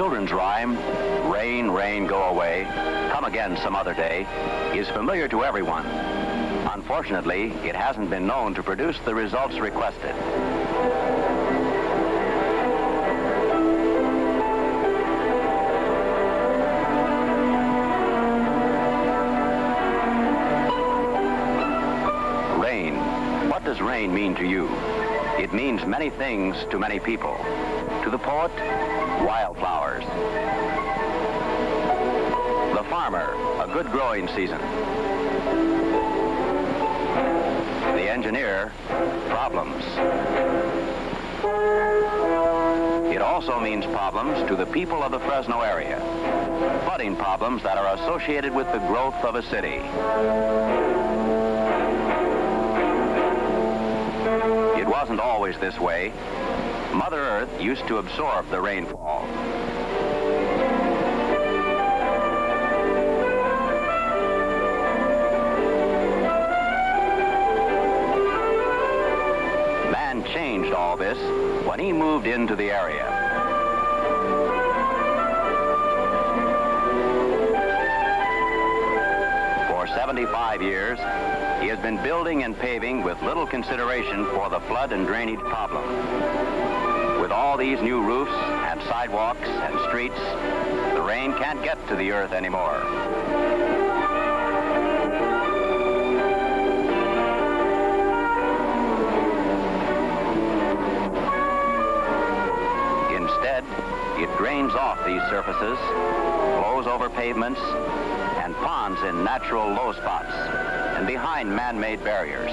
children's rhyme, "Rain, rain, go away, come again some other day," is familiar to everyone. Unfortunately, it hasn't been known to produce the results requested. Rain. What does rain mean to you? It means many things to many people. To the poet, wildflowers. The farmer, a good growing season. The engineer, problems. It also means problems to the people of the Fresno area. Flooding problems that are associated with the growth of a city. It wasn't always this way. Mother Earth used to absorb the rainfall. Man changed all this when he moved into the area. For 75 years, he has been building and paving with little consideration for the flood and drainage problem. With all these new roofs and sidewalks and streets, the rain can't get to the earth anymore. Instead, it drains off these surfaces, flows over pavements, and ponds in natural low spots and behind man-made barriers.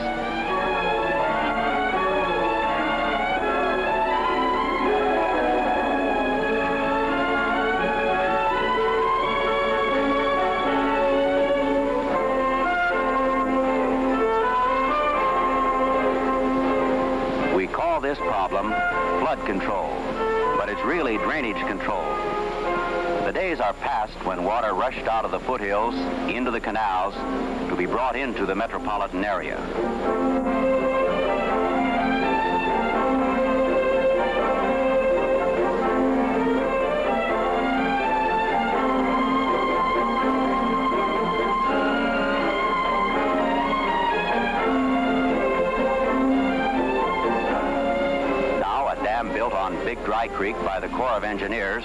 We call this problem flood control, but it's really drainage control. The days are past when water rushed out of the foothills into the canals to be brought into the metropolitan area. Big Dry Creek by the Corps of Engineers,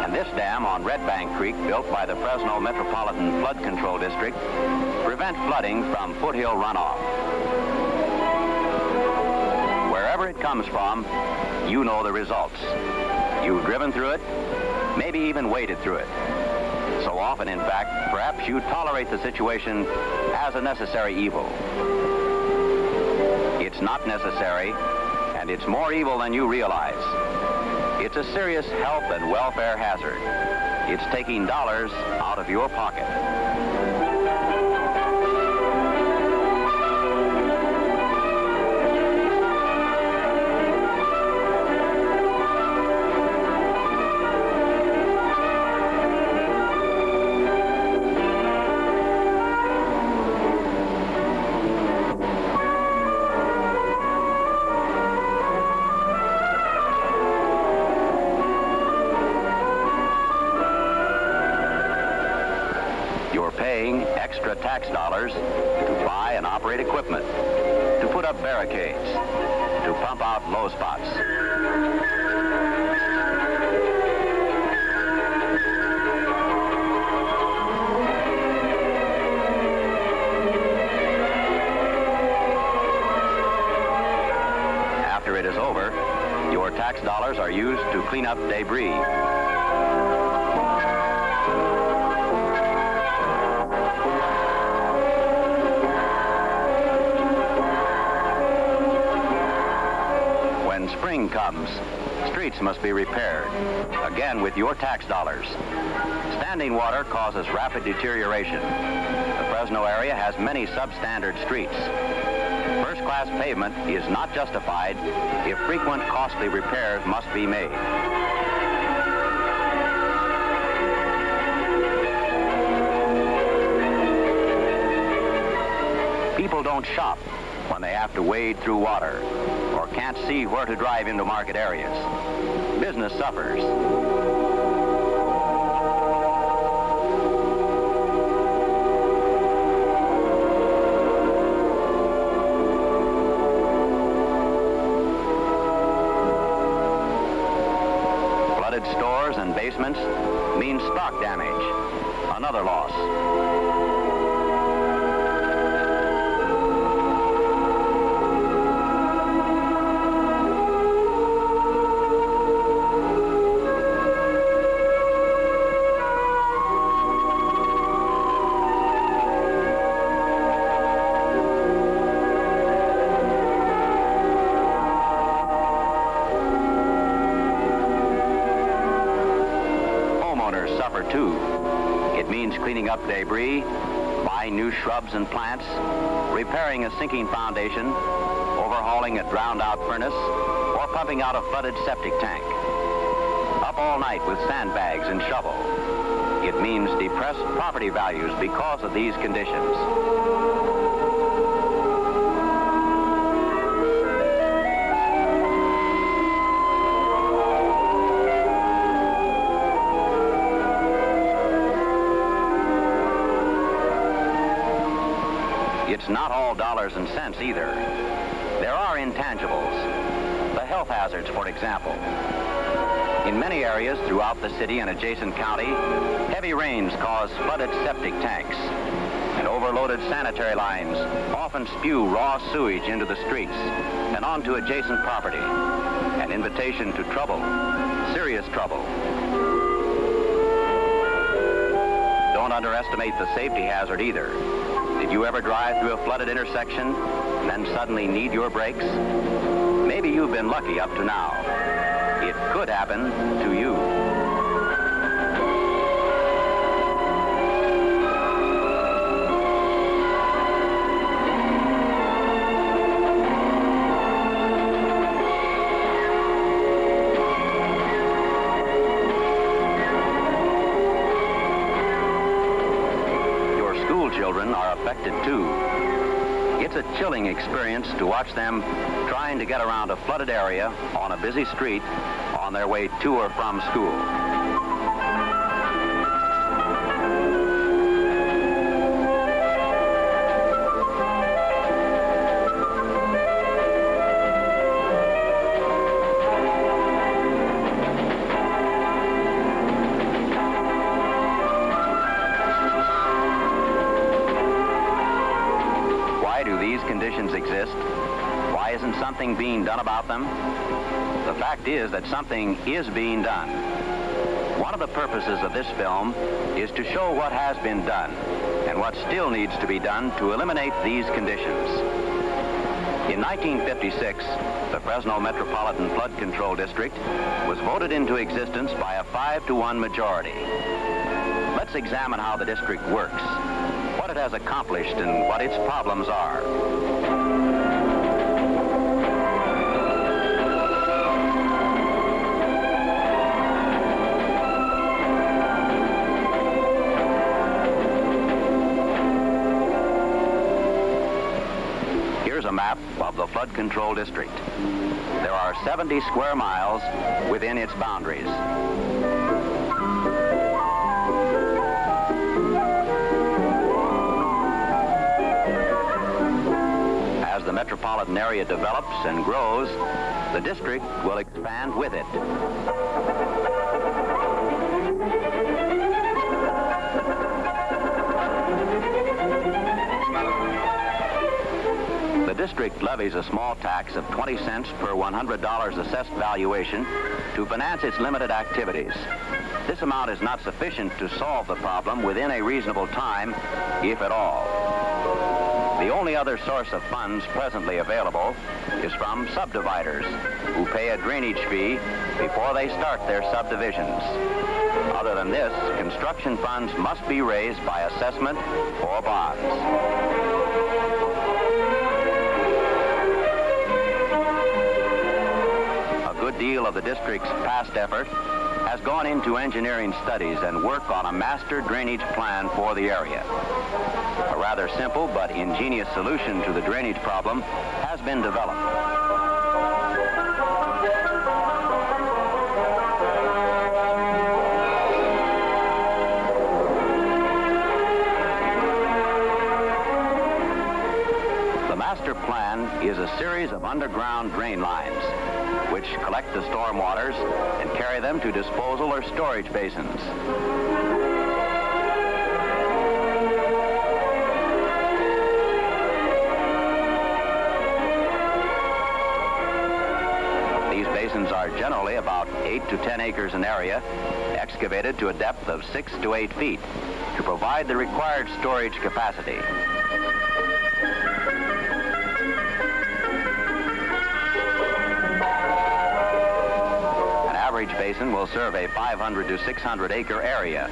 and this dam on Red Bank Creek, built by the Fresno Metropolitan Flood Control District, prevent flooding from foothill runoff. Wherever it comes from, you know the results. You've driven through it, maybe even waded through it. So often, in fact, perhaps you tolerate the situation as a necessary evil. It's not necessary, and it's more evil than you realize. It's a serious health and welfare hazard. It's taking dollars out of your pocket. Paying extra tax dollars to buy and operate equipment, to put up barricades, to pump out low spots. After it is over, your tax dollars are used to clean up debris. When spring comes, streets must be repaired, again with your tax dollars. Standing water causes rapid deterioration. The Fresno area has many substandard streets. First-class pavement is not justified if frequent costly repairs must be made. People don't shop when they have to wade through water or can't see where to drive into market areas. Business suffers. basements means stock damage, another loss. Suffer too. It means cleaning up debris, buying new shrubs and plants, repairing a sinking foundation, overhauling a drowned out furnace, or pumping out a flooded septic tank. Up all night with sandbags and shovel. It means depressed property values because of these conditions. It's not all dollars and cents either. There are intangibles. The health hazards, for example. In many areas throughout the city and adjacent county, heavy rains cause flooded septic tanks, and overloaded sanitary lines often spew raw sewage into the streets and onto adjacent property. An invitation to trouble, serious trouble. Don't underestimate the safety hazard either. Did you ever drive through a flooded intersection and then suddenly need your brakes? Maybe you've been lucky up to now. It could happen to you. Children are affected too. It's a chilling experience to watch them trying to get around a flooded area on a busy street on their way to or from school. Conditions exist. Why isn't something being done about them? The fact is that something is being done. One of the purposes of this film is to show what has been done and what still needs to be done to eliminate these conditions. In 1956, the Fresno Metropolitan Flood Control District was voted into existence by a 5-to-1 majority. Let's examine how the district works, what it has accomplished, and what its problems are. Here's a map of the Flood Control District. There are 70 square miles within its boundaries. As the metropolitan area develops and grows, the district will expand with it. The district levies a small tax of 20 cents per $100 assessed valuation to finance its limited activities. This amount is not sufficient to solve the problem within a reasonable time, if at all. The only other source of funds presently available is from subdividers, who pay a drainage fee before they start their subdivisions. Other than this, construction funds must be raised by assessment or bonds. A good deal of the district's past effort has gone into engineering studies and work on a master drainage plan for the area. A rather simple but ingenious solution to the drainage problem has been developed. The master plan is a series of underground drain lines which collect the storm waters and carry them to disposal or storage basins. These basins are generally about 8 to 10 acres in area, excavated to a depth of 6 to 8 feet to provide the required storage capacity. An average basin will serve a 500 to 600 acre area.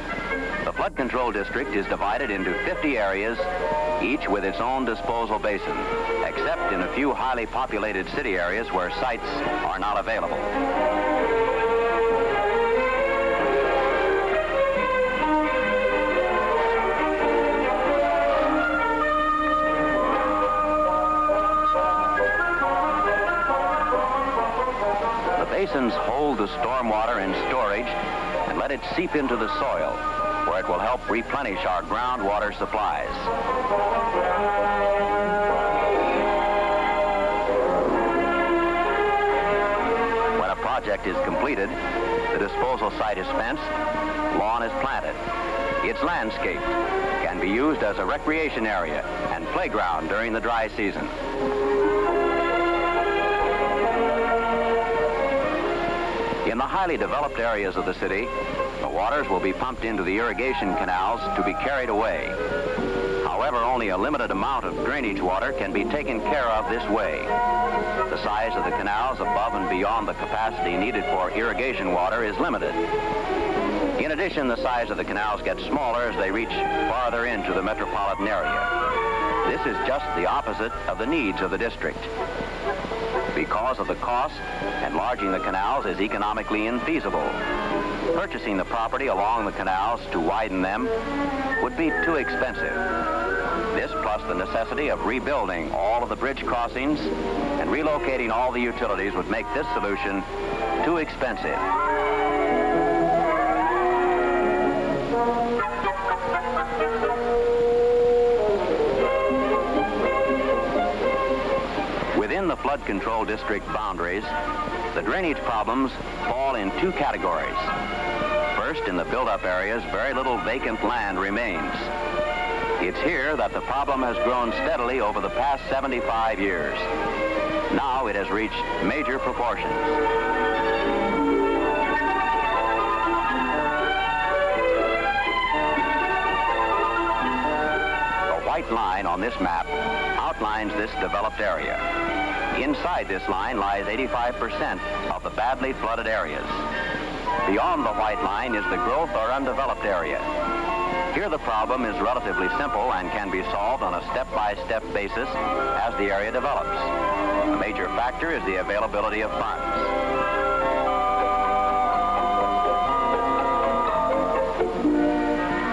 The flood control district is divided into 50 areas, each with its own disposal basin, except in a few highly populated city areas where sites are not available. Basins hold the stormwater in storage and let it seep into the soil, where it will help replenish our groundwater supplies. When a project is completed, the disposal site is fenced, lawn is planted. It's landscaped, can be used as a recreation area and playground during the dry season. In the highly developed areas of the city, the waters will be pumped into the irrigation canals to be carried away. However, only a limited amount of drainage water can be taken care of this way. The size of the canals above and beyond the capacity needed for irrigation water is limited. In addition, the size of the canals gets smaller as they reach farther into the metropolitan area. This is just the opposite of the needs of the district. Because of the cost, enlarging the canals is economically infeasible. Purchasing the property along the canals to widen them would be too expensive. This, plus the necessity of rebuilding all of the bridge crossings and relocating all the utilities, would make this solution too expensive. Within the flood control district boundaries, the drainage problems fall in two categories. First, in the build-up areas, very little vacant land remains. It's here that the problem has grown steadily over the past 75 years. Now it has reached major proportions. The white line on this map outlines this developed area. Inside this line lies 85% of the badly flooded areas. Beyond the white line is the growth or undeveloped area. Here the problem is relatively simple and can be solved on a step-by-step basis as the area develops. A major factor is the availability of funds.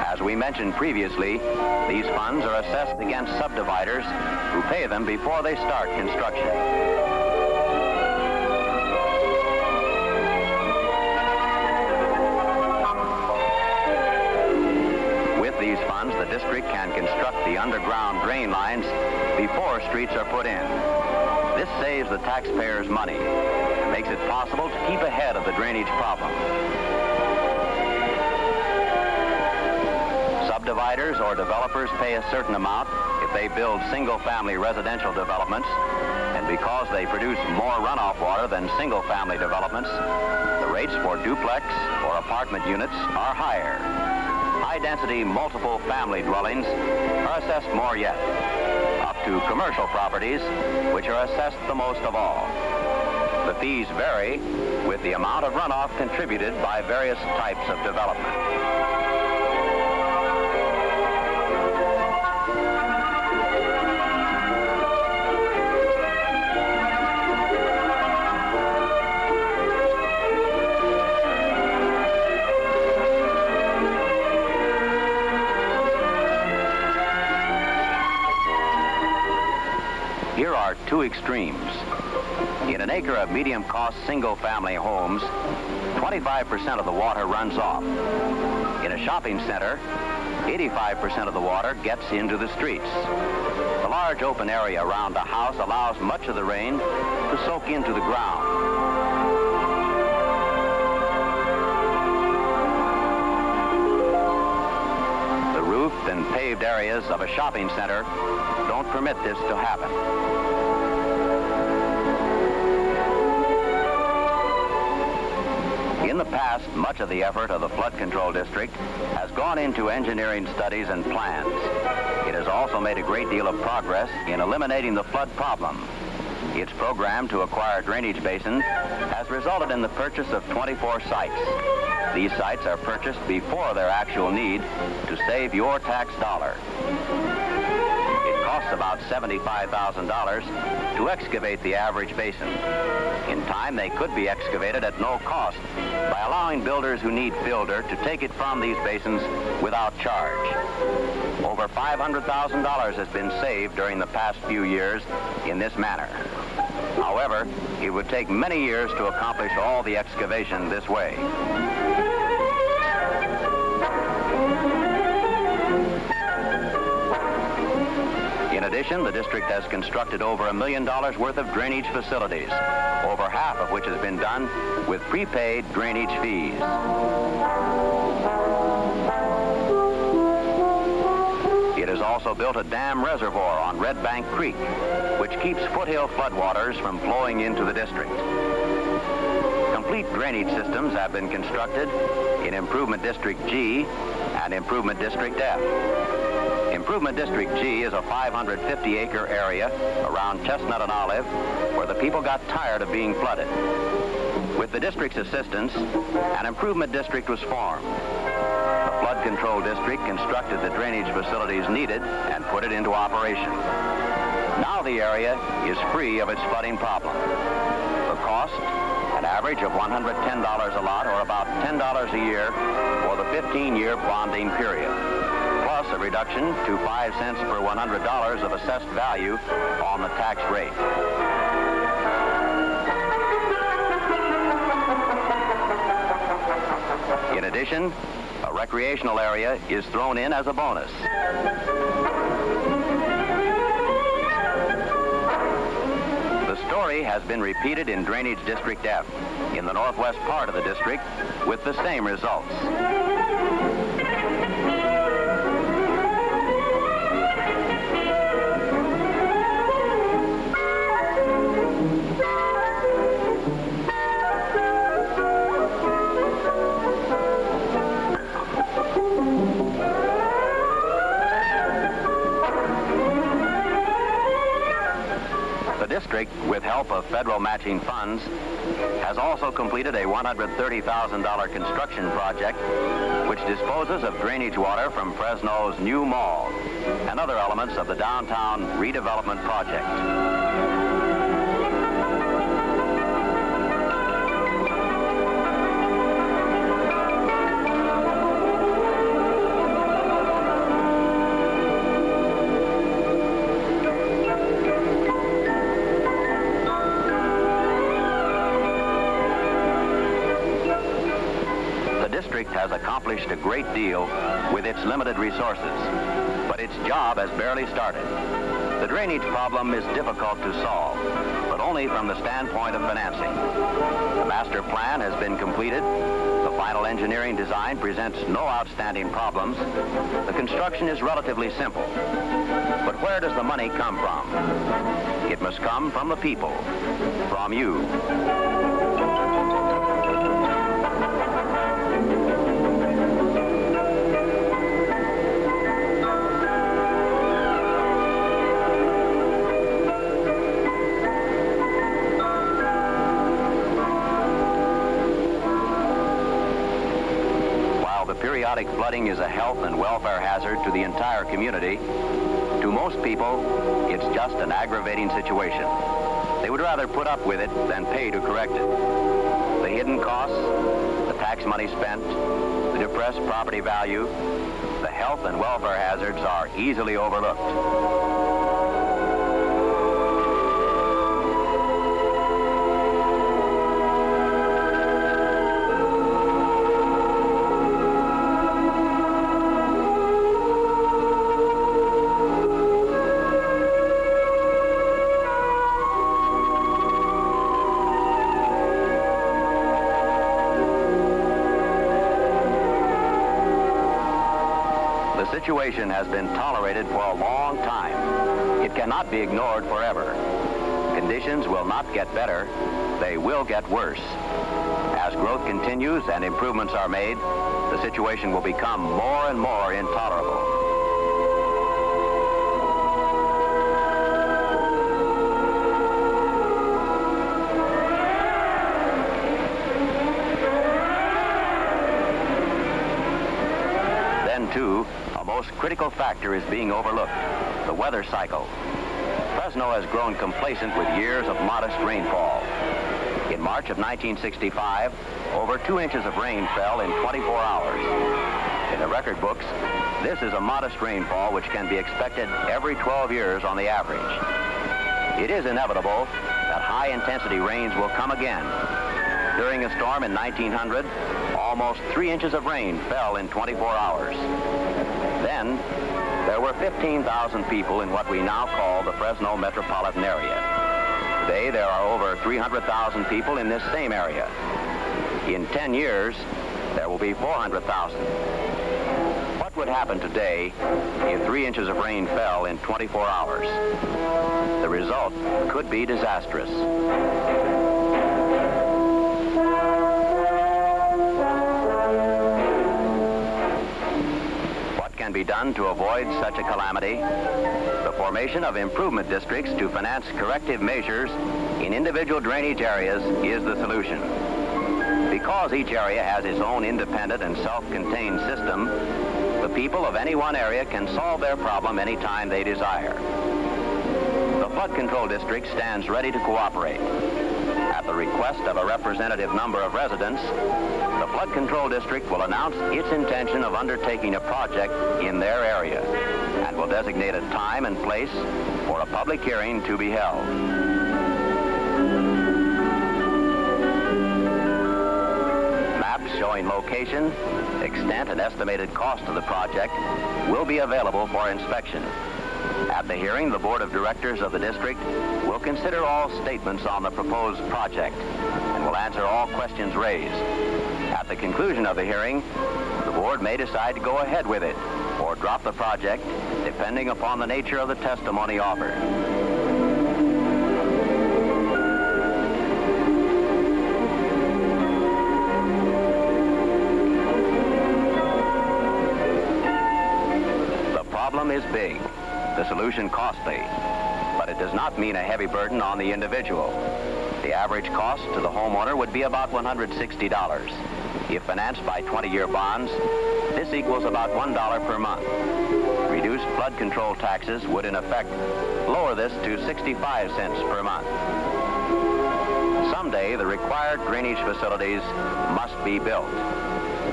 As we mentioned previously, these funds are assessed against subdividers who pay them before they start construction. With these funds, the district can construct the underground drain lines before streets are put in. This saves the taxpayers money and makes it possible to keep ahead of the drainage problem. Subdividers or developers pay a certain amount if they build single-family residential developments, and because they produce more runoff water than single-family developments, the rates for duplex or apartment units are higher. High-density multiple family dwellings are assessed more yet, up to commercial properties, which are assessed the most of all. The fees vary with the amount of runoff contributed by various types of development. Here are two extremes. In an acre of medium-cost single-family homes, 25% of the water runs off. In a shopping center, 85% of the water gets into the streets. The large open area around a house allows much of the rain to soak into the ground. The roofed and paved areas of a shopping center don't permit this to happen. In the past, much of the effort of the Flood Control District has gone into engineering studies and plans. It has also made a great deal of progress in eliminating the flood problem. Its program to acquire drainage basins has resulted in the purchase of 24 sites. These sites are purchased before their actual need to save your tax dollar. It costs about $75,000 to excavate the average basin. In time, they could be excavated at no cost by allowing builders who need filter to take it from these basins without charge. Over $500,000 has been saved during the past few years in this manner. However, it would take many years to accomplish all the excavation this way. In addition, the district has constructed over $1 million worth of drainage facilities, over half of which has been done with prepaid drainage fees. It has also built a dam reservoir on Red Bank Creek, which keeps foothill floodwaters from flowing into the district. Complete drainage systems have been constructed in Improvement District G and Improvement District F. Improvement District G is a 550-acre area around Chestnut and Olive where the people got tired of being flooded. With the district's assistance, an improvement district was formed. The Flood Control District constructed the drainage facilities needed and put it into operation. Now the area is free of its flooding problem. The cost, an average of $110 a lot, or about $10 a year for the 15-year bonding period, plus a reduction to 5 cents per $100 of assessed value on the tax rate. In addition, a recreational area is thrown in as a bonus. The story has been repeated in Drainage District F, in the northwest part of the district, with the same results. The district, with help of federal matching funds, has also completed a $130,000 construction project which disposes of drainage water from Fresno's new mall and other elements of the downtown redevelopment project. Has accomplished a great deal with its limited resources, but its job has barely started. The drainage problem is difficult to solve, but only from the standpoint of financing. The master plan has been completed. The final engineering design presents no outstanding problems. The construction is relatively simple. But where does the money come from? It must come from the people, from you. Periodic flooding is a health and welfare hazard to the entire community. To most people, it's just an aggravating situation. They would rather put up with it than pay to correct it. The hidden costs, the tax money spent, the depressed property value, the health and welfare hazards are easily overlooked. The situation has been tolerated for a long time. It cannot be ignored forever. Conditions will not get better, they will get worse. As growth continues and improvements are made, the situation will become more and more intolerable. Then, too, a most critical factor is being overlooked: the weather cycle. Fresno has grown complacent with years of modest rainfall. In March of 1965, over 2 inches of rain fell in 24 hours. In the record books, this is a modest rainfall which can be expected every 12 years on the average. It is inevitable that high-intensity rains will come again. During a storm in 1900, almost 3 inches of rain fell in 24 hours. Then, there were 15,000 people in what we now call the Fresno Metropolitan area. Today, there are over 300,000 people in this same area. In 10 years, there will be 400,000. What would happen today if 3 inches of rain fell in 24 hours? The result could be disastrous. What can be done to avoid such a calamity? The formation of improvement districts to finance corrective measures in individual drainage areas is the solution. Because each area has its own independent and self-contained system, the people of any one area can solve their problem anytime they desire. The flood control district stands ready to cooperate. At the request of a representative number of residents, the flood control district will announce its intention of undertaking a project in their area and will designate a time and place for a public hearing to be held. Maps showing location, extent, and estimated cost of the project will be available for inspection. At the hearing, the board of directors of the district will consider all statements on the proposed project and will answer all questions raised. At the conclusion of the hearing, the board may decide to go ahead with it or drop the project, depending upon the nature of the testimony offered. The problem is big, the solution costly, but it does not mean a heavy burden on the individual. The average cost to the homeowner would be about $160. If financed by 20-year bonds, this equals about $1 per month. Reduced flood control taxes would in effect lower this to 65 cents per month. Someday, the required drainage facilities must be built.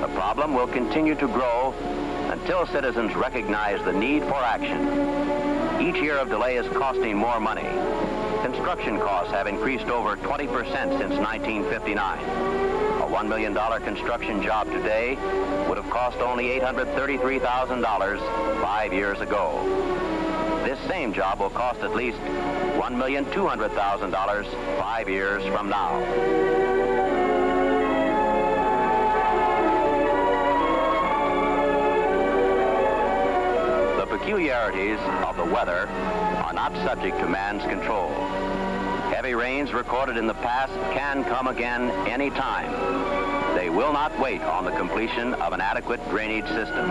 The problem will continue to grow until citizens recognize the need for action. Each year of delay is costing more money. Construction costs have increased over 20% since 1959. A $1 million construction job today would have cost only $833,000 5 years ago. This same job will cost at least $1,200,000 5 years from now. The peculiarities of the weather are not subject to man's control. Heavy rains recorded in the past can come again any time. They will not wait on the completion of an adequate drainage system.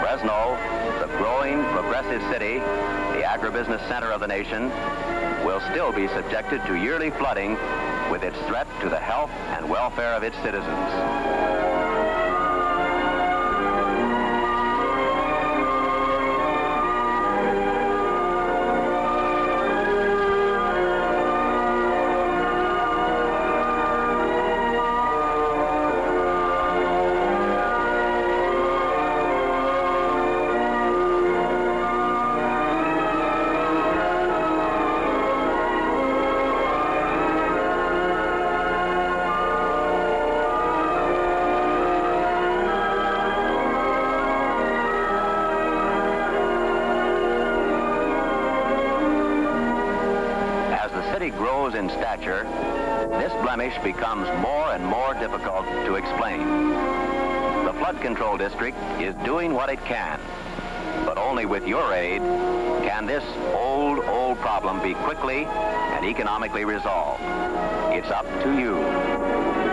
Fresno, the growing, progressive city, the agribusiness center of the nation, will still be subjected to yearly flooding with its threat to the health and welfare of its citizens. manufacture, this blemish becomes more and more difficult to explain. The Flood Control District is doing what it can, but only with your aid can this old problem be quickly and economically resolved. It's up to you.